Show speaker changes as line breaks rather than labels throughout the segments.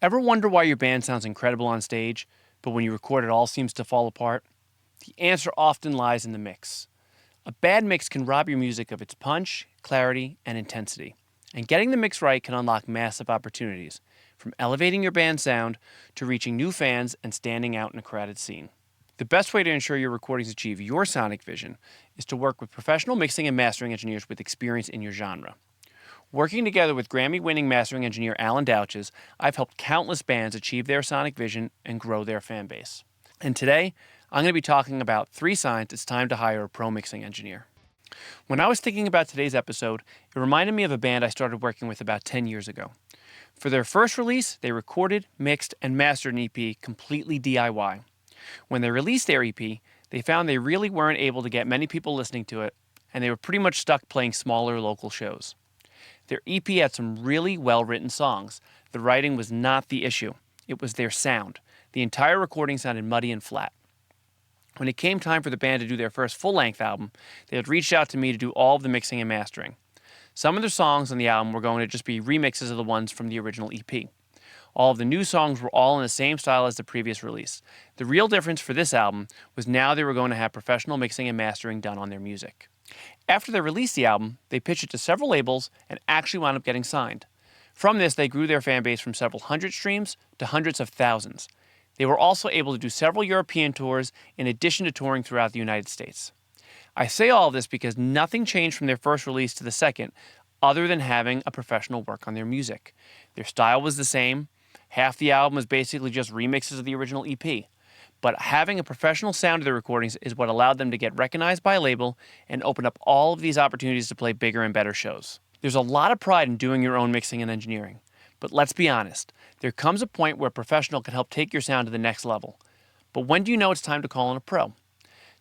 Ever wonder why your band sounds incredible on stage, but when you record it all seems to fall apart? The answer often lies in the mix. A bad mix can rob your music of its punch, clarity, and intensity. And getting the mix right can unlock massive opportunities, from elevating your band's sound to reaching new fans and standing out in a crowded scene. The best way to ensure your recordings achieve your sonic vision is to work with professional mixing and mastering engineers with experience in your genre. Working together with Grammy-winning mastering engineer Alan Douches, I've helped countless bands achieve their sonic vision and grow their fan base. And today, I'm going to be talking about 3 signs it's time to hire a pro mixing engineer. When I was thinking about today's episode, it reminded me of a band I started working with about 10 years ago. For their first release, they recorded, mixed, and mastered an EP completely DIY. When they released their EP, they found they really weren't able to get many people listening to it, and they were pretty much stuck playing smaller local shows. Their EP had some really well-written songs. The writing was not the issue. It was their sound. The entire recording sounded muddy and flat. When it came time for the band to do their first full-length album, they had reached out to me to do all of the mixing and mastering. Some of the songs on the album were going to just be remixes of the ones from the original EP. All of the new songs were all in the same style as the previous release. The real difference for this album was now they were going to have professional mixing and mastering done on their music. After they released the album, they pitched it to several labels and actually wound up getting signed. From this, they grew their fan base from several hundred streams to hundreds of thousands. They were also able to do several European tours in addition to touring throughout the United States. I say all of this because nothing changed from their first release to the second, other than having a professional work on their music. Their style was the same. Half the album was basically just remixes of the original EP. But having a professional sound to their recordings is what allowed them to get recognized by a label and open up all of these opportunities to play bigger and better shows. There's a lot of pride in doing your own mixing and engineering. But let's be honest, there comes a point where a professional can help take your sound to the next level. But when do you know it's time to call in a pro?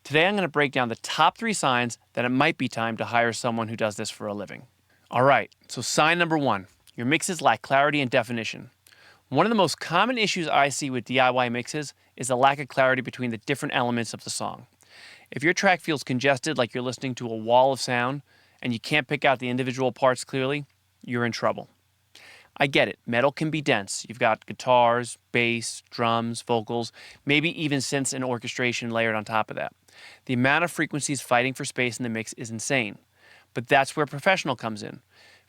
Today I'm going to break down the top 3 signs that it might be time to hire someone who does this for a living. Alright, so sign number 1. Your mixes lack clarity and definition. One of the most common issues I see with DIY mixes is the lack of clarity between the different elements of the song. If your track feels congested, like you're listening to a wall of sound, and you can't pick out the individual parts clearly, you're in trouble. I get it, metal can be dense. You've got guitars, bass, drums, vocals, maybe even synths and orchestration layered on top of that. The amount of frequencies fighting for space in the mix is insane. But that's where professional comes in.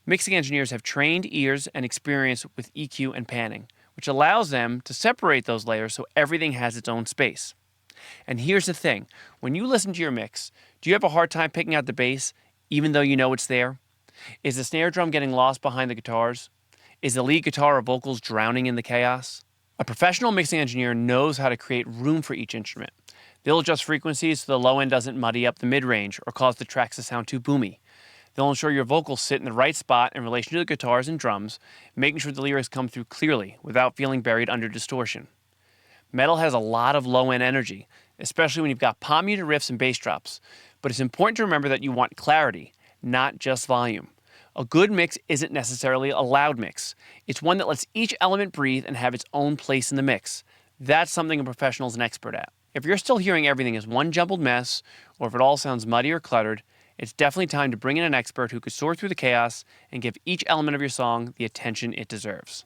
Mixing engineers have trained ears and experience with EQ and panning, which allows them to separate those layers so everything has its own space. And here's the thing, when you listen to your mix, do you have a hard time picking out the bass, even though you know it's there? Is the snare drum getting lost behind the guitars? Is the lead guitar or vocals drowning in the chaos? A professional mixing engineer knows how to create room for each instrument. They'll adjust frequencies so the low end doesn't muddy up the mid-range or cause the tracks to sound too boomy. They'll ensure your vocals sit in the right spot in relation to the guitars and drums, making sure the lyrics come through clearly without feeling buried under distortion. Metal has a lot of low-end energy, especially when you've got palm-muted riffs and bass drops, but it's important to remember that you want clarity, not just volume. A good mix isn't necessarily a loud mix. It's one that lets each element breathe and have its own place in the mix. That's something a professional is an expert at. If you're still hearing everything as one jumbled mess, or if it all sounds muddy or cluttered, it's definitely time to bring in an expert who could sort through the chaos and give each element of your song the attention it deserves.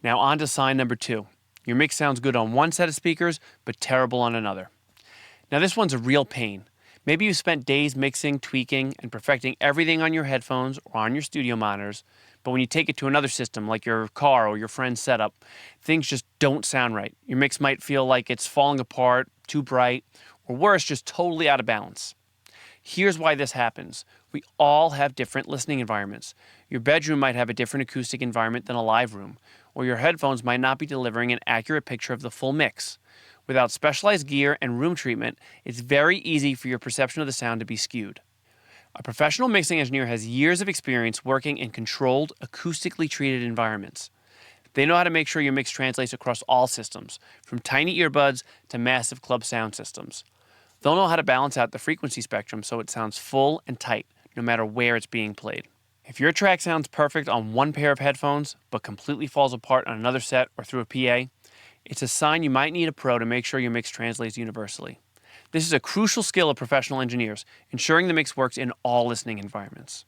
Now on to sign number 2. Your mix sounds good on one set of speakers, but terrible on another. Now this one's a real pain. Maybe you spent days mixing, tweaking, and perfecting everything on your headphones or on your studio monitors, but when you take it to another system, like your car or your friend's setup, things just don't sound right. Your mix might feel like it's falling apart, too bright, or worse, just totally out of balance. Here's why this happens. We all have different listening environments. Your bedroom might have a different acoustic environment than a live room, or your headphones might not be delivering an accurate picture of the full mix. Without specialized gear and room treatment, it's very easy for your perception of the sound to be skewed. A professional mixing engineer has years of experience working in controlled, acoustically treated environments. They know how to make sure your mix translates across all systems, from tiny earbuds to massive club sound systems. They'll know how to balance out the frequency spectrum so it sounds full and tight, no matter where it's being played. If your track sounds perfect on one pair of headphones, but completely falls apart on another set or through a PA, it's a sign you might need a pro to make sure your mix translates universally. This is a crucial skill of professional engineers, ensuring the mix works in all listening environments.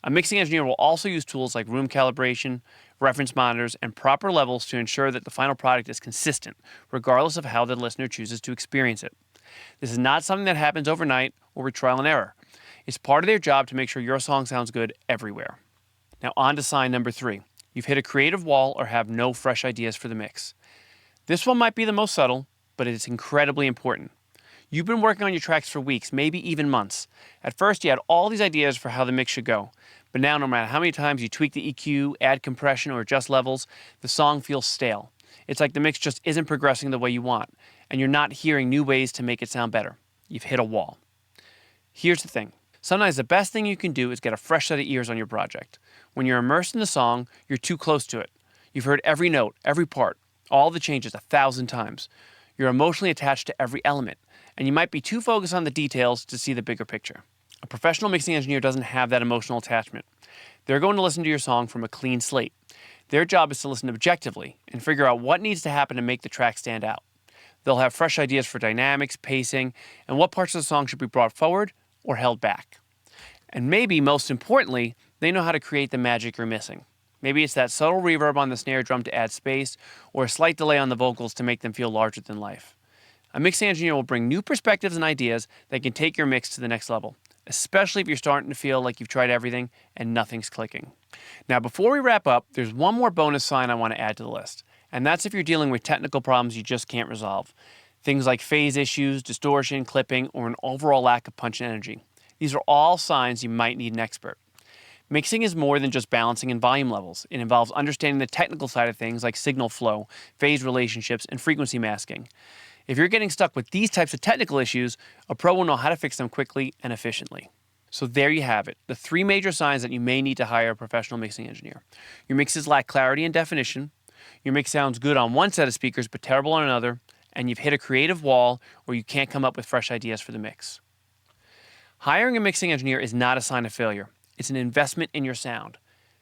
A mixing engineer will also use tools like room calibration, reference monitors, and proper levels to ensure that the final product is consistent, regardless of how the listener chooses to experience it. This is not something that happens overnight or with trial and error. It's part of their job to make sure your song sounds good everywhere. Now on to sign number 3. You've hit a creative wall or have no fresh ideas for the mix. This one might be the most subtle, but it's incredibly important. You've been working on your tracks for weeks, maybe even months. At first, you had all these ideas for how the mix should go. But now, no matter how many times you tweak the EQ, add compression, or adjust levels, the song feels stale. It's like the mix just isn't progressing the way you want, and you're not hearing new ways to make it sound better. You've hit a wall. Here's the thing. Sometimes the best thing you can do is get a fresh set of ears on your project. When you're immersed in the song, you're too close to it. You've heard every note, every part, all the changes 1,000 times. You're emotionally attached to every element, and you might be too focused on the details to see the bigger picture. A professional mixing engineer doesn't have that emotional attachment. They're going to listen to your song from a clean slate. Their job is to listen objectively and figure out what needs to happen to make the track stand out. They'll have fresh ideas for dynamics, pacing, and what parts of the song should be brought forward or held back. And maybe, most importantly, they know how to create the magic you're missing. Maybe it's that subtle reverb on the snare drum to add space, or a slight delay on the vocals to make them feel larger than life. A mixing engineer will bring new perspectives and ideas that can take your mix to the next level, especially if you're starting to feel like you've tried everything and nothing's clicking. Now, before we wrap up, there's one more bonus sign I want to add to the list, and that's if you're dealing with technical problems you just can't resolve. Things like phase issues, distortion, clipping, or an overall lack of punch and energy. These are all signs you might need an expert. Mixing is more than just balancing and volume levels. It involves understanding the technical side of things like signal flow, phase relationships, and frequency masking. If you're getting stuck with these types of technical issues, a pro will know how to fix them quickly and efficiently. So there you have it, the 3 major signs that you may need to hire a professional mixing engineer. Your mixes lack clarity and definition, your mix sounds good on one set of speakers but terrible on another, and you've hit a creative wall where you can't come up with fresh ideas for the mix. Hiring a mixing engineer is not a sign of failure. It's an investment in your sound.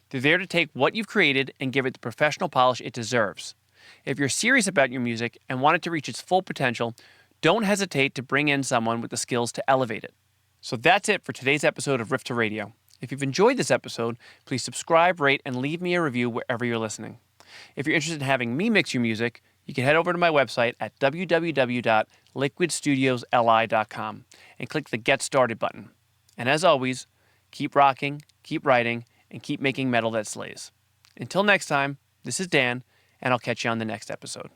They're there to take what you've created and give it the professional polish it deserves. If you're serious about your music and want it to reach its full potential, don't hesitate to bring in someone with the skills to elevate it. So that's it for today's episode of Riff to Radio. If you've enjoyed this episode, please subscribe, rate, and leave me a review wherever you're listening. If you're interested in having me mix your music, you can head over to my website at www.liquidstudiosli.com and click the Get Started button. And as always, keep rocking, keep writing, and keep making metal that slays. Until next time, this is Dan, and I'll catch you on the next episode.